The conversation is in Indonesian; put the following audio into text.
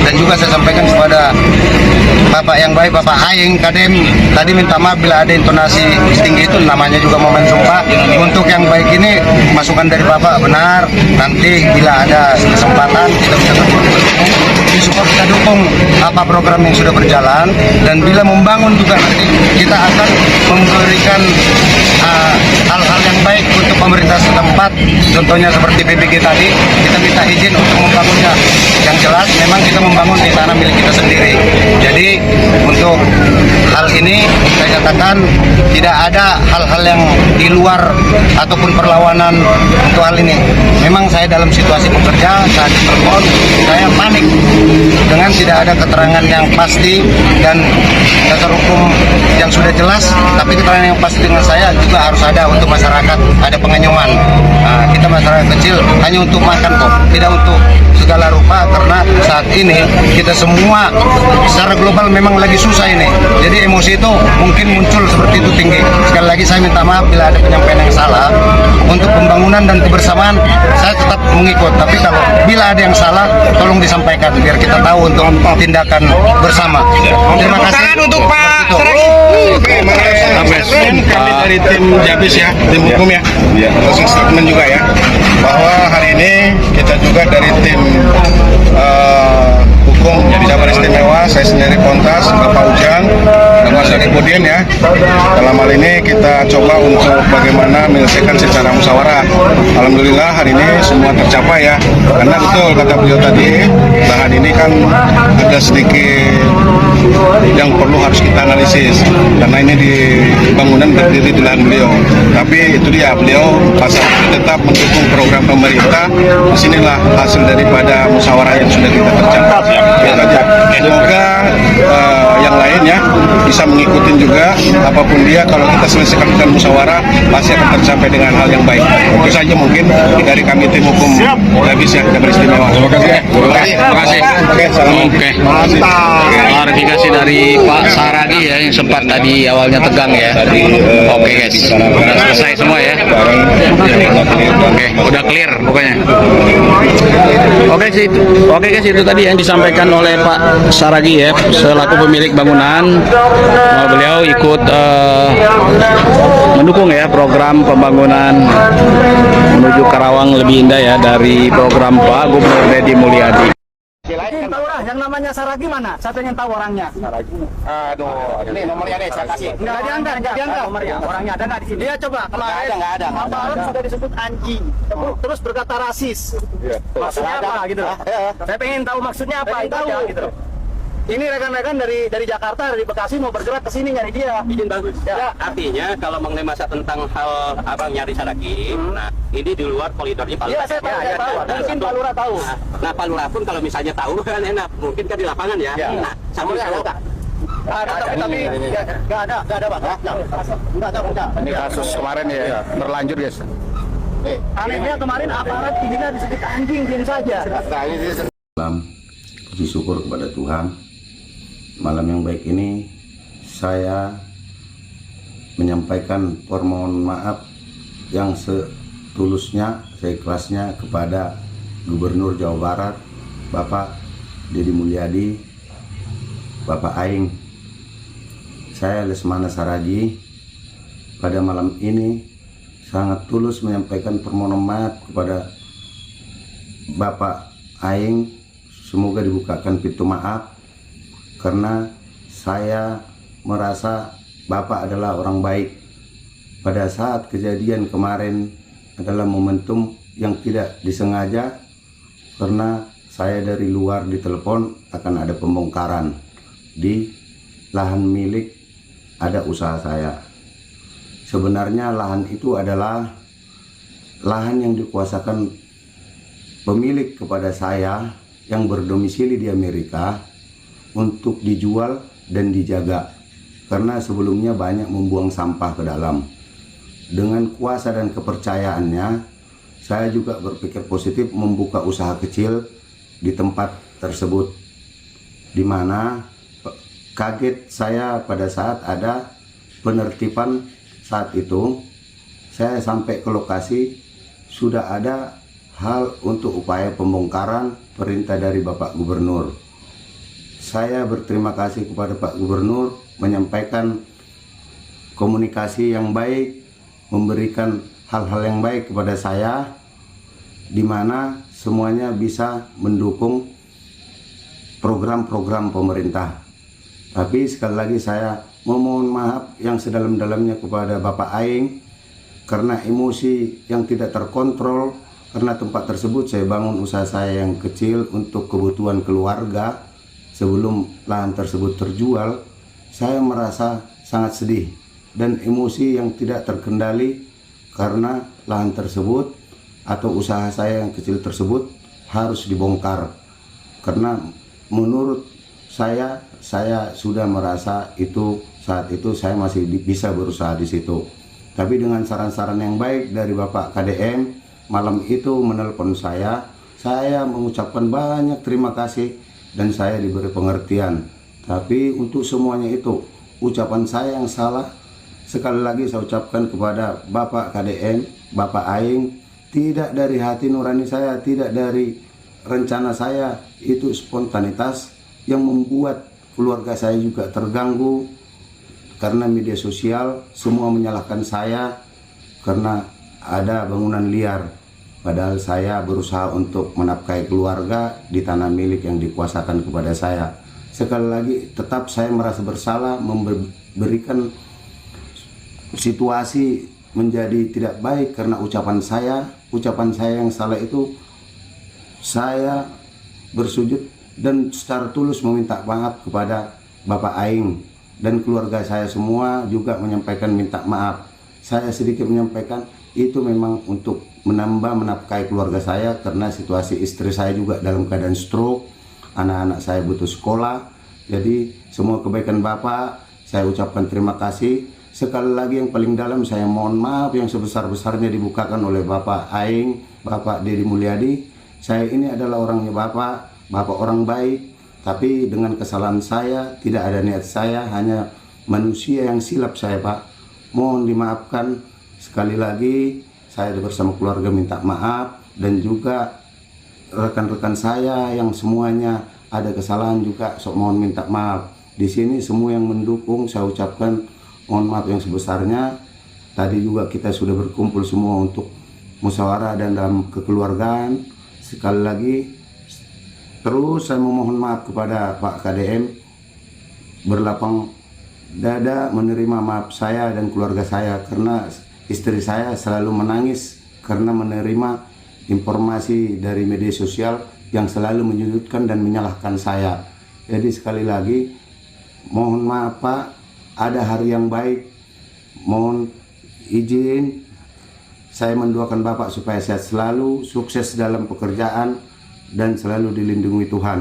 Dan juga saya sampaikan kepada Bapak yang baik, Bapak Aing Kadem, tadi minta maaf bila ada intonasi tinggi, itu namanya juga momen sumpah. Untuk yang baik ini masukan dari Bapak benar, nanti bila ada kesempatan kita bisa bertemu, support, kita dukung apa program yang sudah berjalan, dan bila membangun juga nanti kita akan memberikan hal-hal yang baik untuk pemerintah setempat. Contohnya seperti BBG tadi, kita minta izin untuk membangunnya. Yang jelas memang kita membangun di tanah milik kita sendiri. Jadi untuk hal ini saya katakan tidak ada hal-hal yang di luar ataupun perlawanan untuk hal ini. Memang saya dalam situasi bekerja saat telepon, saya panik dengan tidak ada keterangan yang pasti dan dasar hukum yang sudah jelas, tapi keterangan yang pasti dengan saya juga harus ada untuk masyarakat, ada pengenyuman. Nah, kita masyarakat kecil hanya untuk makan kok, tidak untuk segala rupa, karena saat ini kita semua secara global memang lagi susah ini. Jadi emosi itu mungkin muncul seperti itu tinggi. Sekali lagi saya minta maaf bila ada penyampaian yang salah. Untuk pembangunan dan kebersamaan saya tetap mengikut, tapi kalau bila ada yang salah tolong disampaikan biar kita tahu untuk tindakan bersama. Terima kasih untuk Pak Saragi. Kami dari tim Jabis ya, tim hukum ya, closing statement juga ya, bahwa hari ini kita juga dari tim hukum jadi Jabar Istimewa, saya sendiri Pontas, Bapak Ujang, dan Mas Arifudin ya. Dalam hal ini kita coba untuk bagaimana menyelesaikan secara musyawarah. Alhamdulillah hari ini semua tercapai ya, karena betul kata beliau tadi, lahan ini kan ada sedikit yang perlu harus kita analisis, karena ini di bangunan berdiri di lahan beliau. Tapi itu dia, beliau pasal tetap mendukung program pemerintah. Disinilah hasil daripada musyawarah yang sudah kita tercapai. Semoga yang lainnya bisa mengikuti juga, apapun dia, kalau kita selesaikan dengan musyawarah pasti akan tercapai dengan hal yang baik. Itu saja mungkin dari kami tim hukum Jabis ya, Jabar Istimewa. Terima kasih. Terima kasih. Oke. Klarifikasi dari Pak Saragi ya, yang sempat tadi awalnya tegang ya. Oke guys, udah selesai semua ya. Oke, udah clear pokoknya. Oke guys, itu tadi yang disampaikan oleh Pak Saragi ya, selaku pemilik bangunan. Beliau ikut mendukung ya program pembangunan menuju Karawang lebih indah ya dari program Pak Gubernur Deddy Mulyadi. Tahu lah yang namanya Saragi mana? Saya pengen tahu orangnya. Saragi. Aduh, ini nomornya deh, saya kasih. Enggak diangkat nomornya. Orangnya ada nggak di sini? Dia coba kemarin. Nggak ada. Bapak Alam sudah disebut anjing, terus berkata rasis. Maksudnya apa gitu? Saya pengen tahu maksudnya apa itu aja gitu. Ini rekan-rekan dari Jakarta, dari Bekasi mau bergerak ke sini nyari dia. Izin bagus. Ya, artinya kalau mengenai masa tentang hal abang nyari Saragi, nah ini di luar koridornya Pak Lurah. Iya, saya tahu. Mungkin Pak Lurah tahu. Nah, Pak Lurah pun kalau misalnya tahu kan enak, mungkin kan di lapangan ya. Nah, sambil ada, tapi nggak ada Pak. Nggak ada. Ini kasus kemarin ya, berlanjut guys. Anehnya kemarin aparat ini disebut anjing, diam saja. Puji syukur kepada Tuhan. Malam yang baik ini saya menyampaikan permohonan maaf yang setulusnya, seikhlasnya kepada Gubernur Jawa Barat, Bapak Deddy Mulyadi, Bapak Aing. Saya Lesmana Saragi pada malam ini sangat tulus menyampaikan permohonan maaf kepada Bapak Aing. Semoga dibukakan pintu maaf, karena saya merasa Bapak adalah orang baik. Pada saat kejadian kemarin adalah momentum yang tidak disengaja, karena saya dari luar ditelepon akan ada pembongkaran di lahan milik ada usaha saya. Sebenarnya lahan itu adalah lahan yang dikuasakan pemilik kepada saya yang berdomisili di Amerika untuk dijual dan dijaga, karena sebelumnya banyak membuang sampah ke dalam. Dengan kuasa dan kepercayaannya, saya juga berpikir positif membuka usaha kecil di tempat tersebut, di mana kaget saya pada saat ada penertiban. Saat itu saya sampai ke lokasi, sudah ada hal untuk upaya pembongkaran, perintah dari Bapak Gubernur. saya berterima kasih kepada Pak Gubernur menyampaikan komunikasi yang baik, memberikan hal-hal yang baik kepada saya, di mana semuanya bisa mendukung program-program pemerintah. Tapi sekali lagi saya memohon maaf yang sedalam-dalamnya kepada Bapak Aing karena emosi yang tidak terkontrol. Karena tempat tersebut saya bangun usaha saya yang kecil untuk kebutuhan keluarga. Sebelum lahan tersebut terjual, saya merasa sangat sedih dan emosi yang tidak terkendali karena lahan tersebut atau usaha saya yang kecil tersebut harus dibongkar. Karena menurut saya sudah merasa itu saat itu saya masih bisa berusaha di situ. Tapi dengan saran-saran yang baik dari Bapak KDM, malam itu menelpon saya mengucapkan banyak terima kasih dan saya diberi pengertian. Tapi untuk semuanya itu, ucapan saya yang salah, sekali lagi saya ucapkan kepada Bapak KDM, Bapak Aing, tidak dari hati nurani saya, tidak dari rencana saya, itu spontanitas yang membuat keluarga saya juga terganggu karena media sosial semua menyalahkan saya karena ada bangunan liar. Padahal saya berusaha untuk menafkahi keluarga di tanah milik yang dikuasakan kepada saya. Sekali lagi tetap saya merasa bersalah memberikan situasi menjadi tidak baik karena ucapan saya yang salah itu. Saya bersujud dan secara tulus meminta maaf kepada Bapak Aing dan keluarga saya semua juga menyampaikan minta maaf. Saya sedikit menyampaikan itu memang untuk menafkahi keluarga saya karena situasi istri saya juga dalam keadaan stroke, anak-anak saya butuh sekolah. Jadi semua kebaikan Bapak saya ucapkan terima kasih. Sekali lagi yang paling dalam saya mohon maaf yang sebesar-besarnya dibukakan oleh Bapak Aing, Bapak Deddy Mulyadi. Saya ini adalah orangnya Bapak orang baik, tapi dengan kesalahan saya tidak ada niat saya, hanya manusia yang silap saya Pak. Mohon dimaafkan. Sekali lagi saya bersama keluarga minta maaf dan juga rekan-rekan saya yang semuanya ada kesalahan juga mohon minta maaf. Di sini semua yang mendukung saya ucapkan mohon maaf yang sebesarnya. Tadi juga kita sudah berkumpul semua untuk musyawarah dan dalam kekeluargaan. Sekali lagi terus saya memohon maaf kepada Pak KDM, berlapang dada menerima maaf saya dan keluarga saya karena istri saya selalu menangis karena menerima informasi dari media sosial yang selalu menyudutkan dan menyalahkan saya. Jadi sekali lagi mohon maaf Pak, ada hari yang baik, mohon izin saya mendoakan Bapak supaya sehat selalu, sukses dalam pekerjaan dan selalu dilindungi Tuhan.